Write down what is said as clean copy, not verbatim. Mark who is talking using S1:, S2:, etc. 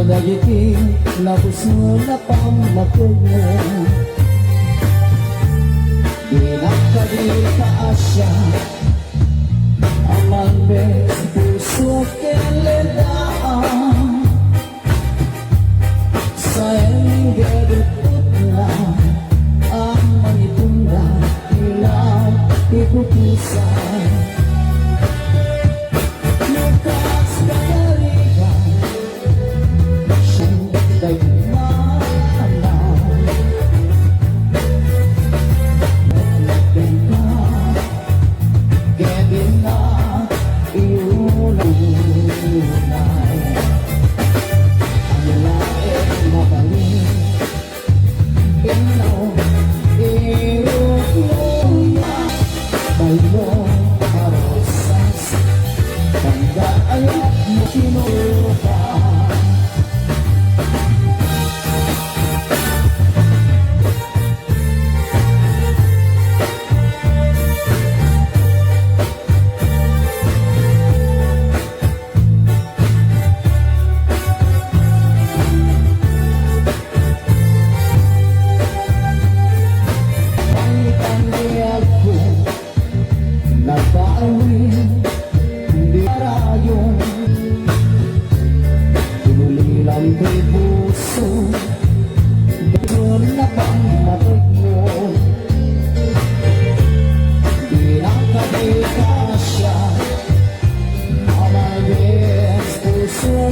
S1: Nagayiting labos mo na pamatay mo. Di nakadita asya amang bes puso keledaan. Sayang gadupot na ang manitunda ilaw ipupusan. Lukas kagalikan siyang day maanaw. Naglagan ka gabi na iulay. Ang laing mabalik inaw iulay. Bayo karosas tandaan mo kinuha. Nagpaawin, hindi arayon. Tululilang kay puso, gano'n na bang matag mo? Di nakabika siya, amang bes puso